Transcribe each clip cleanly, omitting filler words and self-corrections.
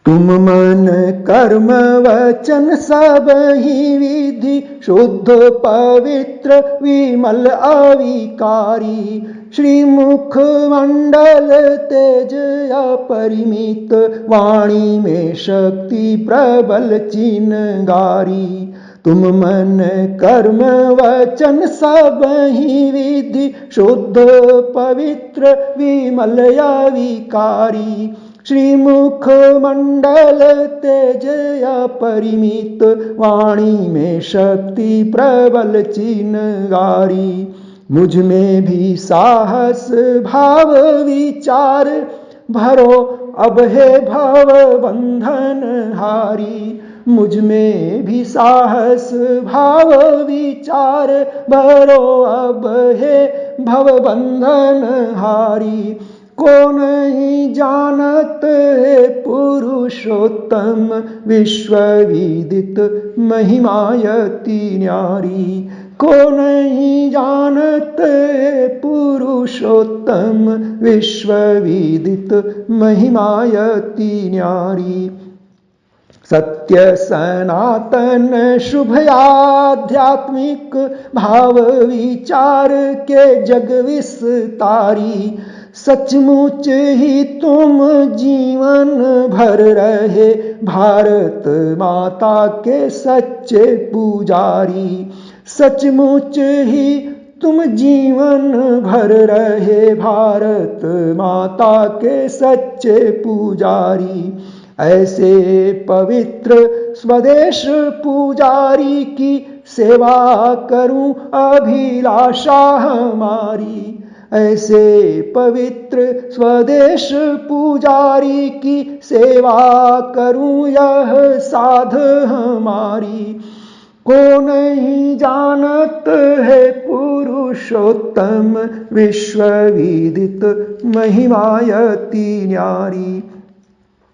तुम मन कर्म वचन सब ही विधि शुद्ध पवित्र विमल अविकारी। श्रीमुख मंडल तेज अपरिमित वाणी में शक्ति प्रबल चिन्गारी। तुम मन कर्म वचन सब ही विधि शुद्ध पवित्र विमल अविकारी। श्रीमुख मंडल तेज अपरिमित वाणी में शक्ति प्रबल चिन्गारी। मुझ में भी साहस भाव विचार भरो अब हे भव बंधन हारी। मुझ में भी साहस भाव विचार भरो अब हे भव बंधन हारी। को नहीं जानत है पुरुषोत्तम विश्व विदित महिमायति न्यारी। को नहीं जानत है पुरुषोत्तम विश्व विदित महिमायति न्यारी। सत्य सनातन शुभ आध्यात्मिक भाव विचार के जग विस्तारी। सचमुच ही तुम जीवन भर रहे भारत माता के सच्चे पुजारी। सचमुच ही तुम जीवन भर रहे भारत माता के सच्चे पुजारी। ऐसे पवित्र स्वदेश पुजारी की सेवा करूं अभिलाषा हमारी। ऐसे पवित्र स्वदेश पुजारी की सेवा करूं यह साध हमारी। को नहीं जानत है पुरुषोत्तम विश्व विदित महिमायति न्यारी।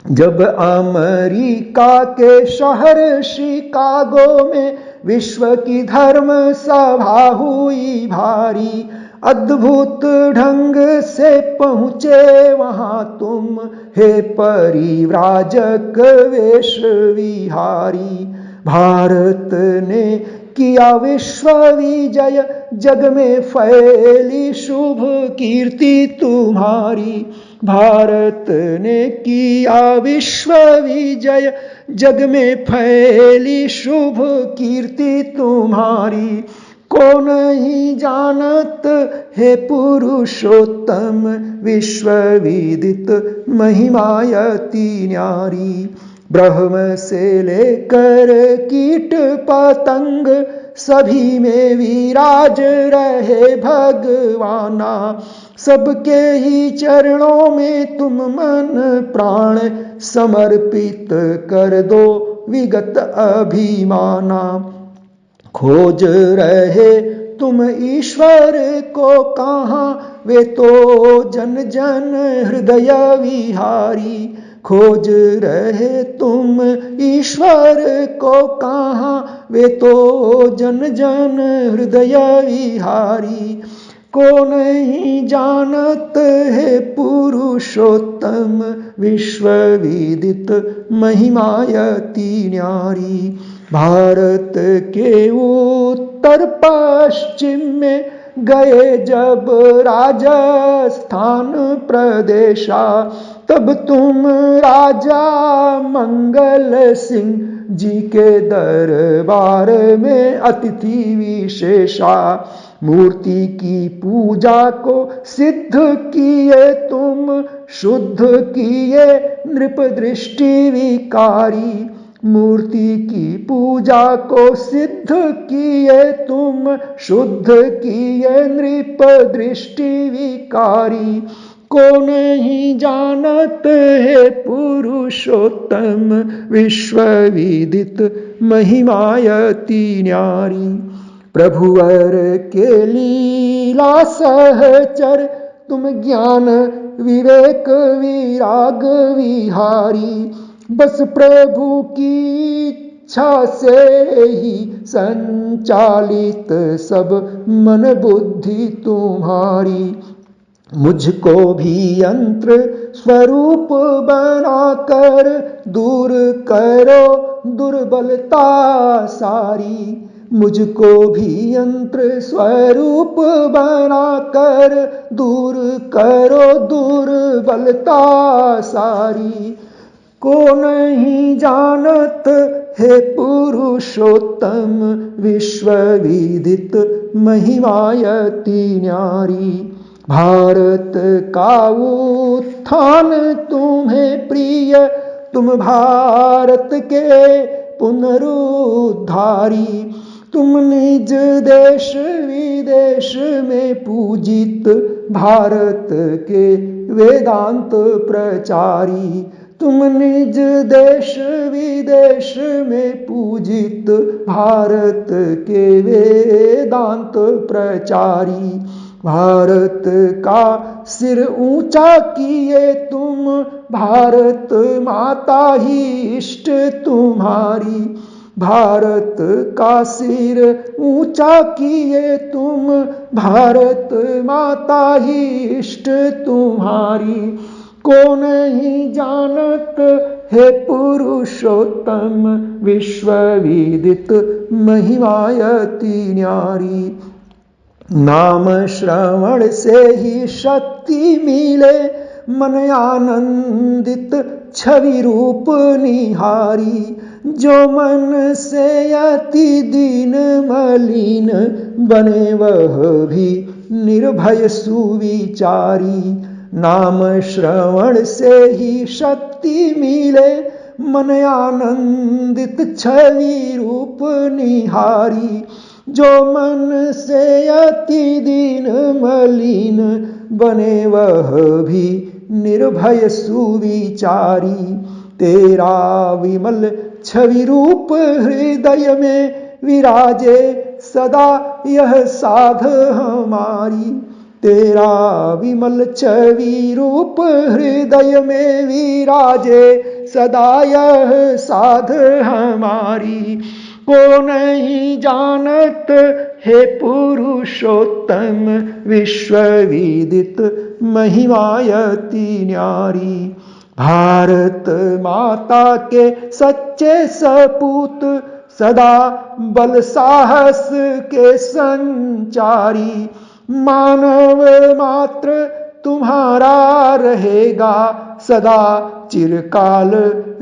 जब अमेरिका के शहर शिकागो में विश्व की धर्म सभा हुई भारी। अद्भुत ढंग से पहुँचे वहाँ तुम हे परिव्राजक वेश विहारी। भारत ने किया विश्व विजय जग में फैली शुभ कीर्ति तुम्हारी। भारत ने किया विश्व विजय जग में फैली शुभ कीर्ति तुम्हारी। को नहीं जानत है पुरुषोत्तम विश्व विदित महिमायति न्यारी। ब्रह्म से लेकर कीट पतंग सभी में विराज रहे भगवाना। सबके ही चरणों में तुम मन प्राण समर्पित कर दो विगत अभिमाना। खोज रहे तुम ईश्वर को कहाँ वे तो जन जन हृदय विहारी। खोज रहे तुम ईश्वर को कहाँ वे तो जन जन हृदय विहारी। को नहीं जानत है पुरुषोत्तम विश्व विदित महिमायति न्यारी। भारत के उत्तर पश्चिम में गए जब राजस्थान प्रदेशा। तब तुम राजा मंगल सिंह जी के दरबार में अतिथि विशेषा। मूर्ति की पूजा को सिद्ध किए तुम शुद्ध किए नृप दृष्टि विकारी। मूर्ति की पूजा को सिद्ध किए तुम शुद्ध किए नृप दृष्टि विकारी। को नहीं जानत है पुरुषोत्तम विश्व विदित महिमायति न्यारी। प्रभुवर के लीला सहचर तुम ज्ञान विवेक विराग विहारी। बस प्रभु की इच्छा से ही संचालित सब मन बुद्धि तुम्हारी। मुझको भी यंत्र स्वरूप बनाकर दूर करो दुर्बलता सारी। मुझको भी यंत्र स्वरूप बनाकर दूर करो दुर्बलता सारी। को नहीं जानत हे पुरुषोत्तम विश्व विदित महिमायति न्यारी। भारत का उत्थान तुम्हें प्रिय, तुम भारत के पुनरुद्धारी। तुम निज देश विदेश में पूजित भारत के वेदांत प्रचारी। तुम निज देश विदेश में पूजित भारत के वेदांत प्रचारी। भारत का सिर ऊंचा किए तुम, भारत माता ही इष्ट तुम्हारी। भारत का सिर ऊंचा किए तुम, भारत माता ही इष्ट तुम्हारी। को नहीं जानत हे पुरुषोत्तम विश्व विदित महिमायति न्यारी। नाम श्रवण से ही शक्ति मिले, मन आनंदित छवि रूप निहारी। जो मन से अति दीन मलिन बने वह भी निर्भय सुविचारी। नाम श्रवण से ही शक्ति मिले, मन आनंदित छवि रूप निहारी। जो मन से अति दीन मलिन बने वह भी निर्भय सुविचारी। तेरा विमल छवि रूप हृदय में विराजे सदा यह साध हमारी। तेरा विमल छवि रूप हृदय में विराजे सदा यह साध हमारी। को नहीं जानत हे पुरुषोत्तम विश्व विदित महिमायति न्यारी। भारत माता के सच्चे सपूत सदा बल साहस के संचारी। मानव मात्र तुम्हारा रहेगा सदा चिरकाल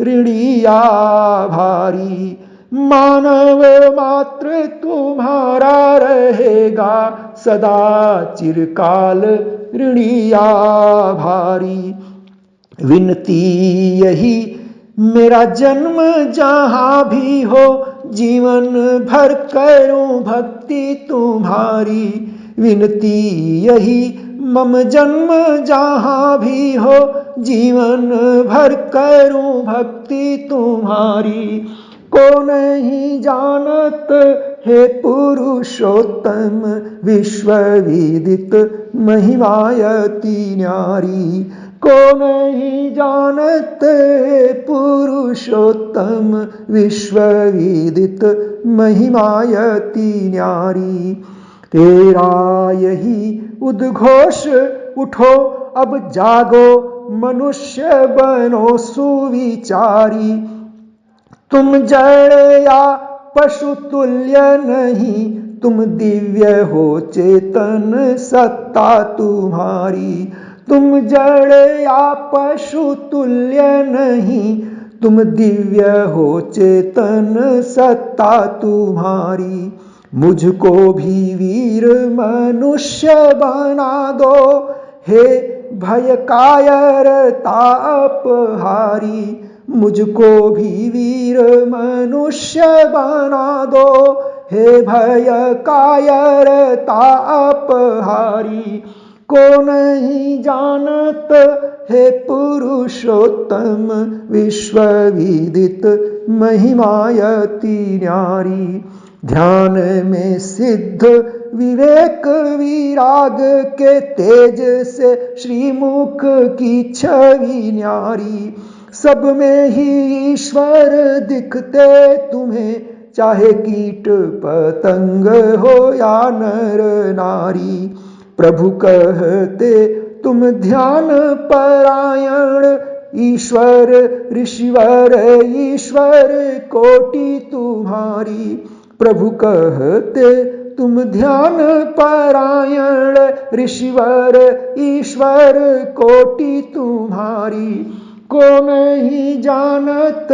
ऋणी आभारी। मानव मात्र तुम्हारा रहेगा सदा चिरकाल ऋणी आभारी। विनती यही मेरा जन्म जहाँ भी हो, जीवन भर करूं भक्ति तुम्हारी। विनती यही मम जन्म जहाँ भी हो, जीवन भर करूं भक्ति तुम्हारी। को नहीं जानत हे पुरुषोत्तम विश्व विदित महिमायति न्यारी। को नहीं जानत पुरुषोत्तम विश्व विदित महिमायति न्यारी। तेरा यही उद्घोष उठो अब जागो, मनुष्य बनो सुविचारी। तुम जड़ या पशु तुल्य नहीं, तुम दिव्य हो चेतन सत्ता तुम्हारी। तुम जड़ या पशु तुल्य नहीं, तुम दिव्य हो चेतन सत्ता तुम्हारी। मुझको भी वीर मनुष्य बना दो, हे भय कायरता अपहारी। मुझको भी वीर मनुष्य बना दो, हे भय कायरता अपहारी। को नहीं जानत हे पुरुषोत्तम विश्व विदित महिमायति न्यारी। ध्यान में सिद्ध विवेक विराग के तेज से श्रीमुख की छवि न्यारी। सब में ही ईश्वर दिखते तुम्हें, चाहे कीट पतंग हो या नर नारी। प्रभु कहते तुम ध्यान परायण, ईश्वर ऋषिवर ईश्वर कोटि तुम्हारी। प्रभु कहते तुम ध्यान परायण, ऋषिवर ईश्वर कोटि तुम्हारी। को नहीं जानत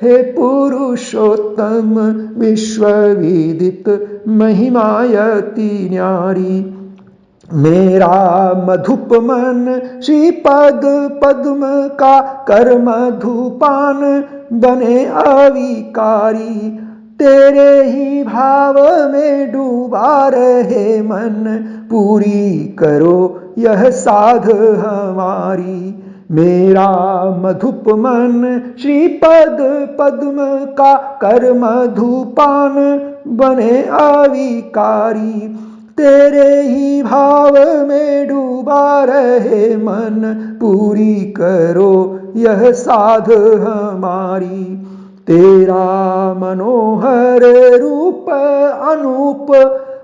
हे पुरुषोत्तम, विश्वविदित महिमायति न्यारी। मेरा मधुप मन श्रीपद पद्म का कर मधुपान बने अविकारी। तेरे ही भाव में डूबा रहे मन, पूरी करो यह साध हमारी। मेरा मधुप मन श्रीपद पद्म का कर मधुपान बने अविकारी। तेरे ही भाव में डूबा रहे मन, पूरी करो यह साध हमारी। तेरा मनोहर रूप अनूप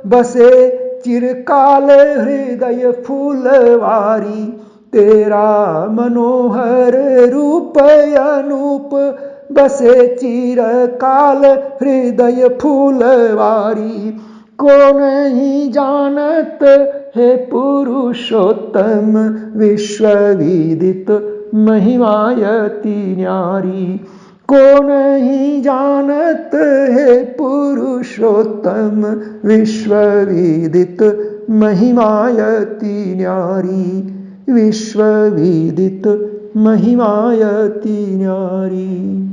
बसे चिरकाल हृदय फूलवारी। तेरा मनोहर रूप अनूप बसे चिरकाल हृदय फूलवारी। को नहीं जानत हे पुरुषोत्तम, विश्वविदित महिमायति न्यारी। को नहीं जानत हे पुरुषोत्तम, विश्वविदित महिमायति न्यारी। विश्वविदित महिमायति न्यारी।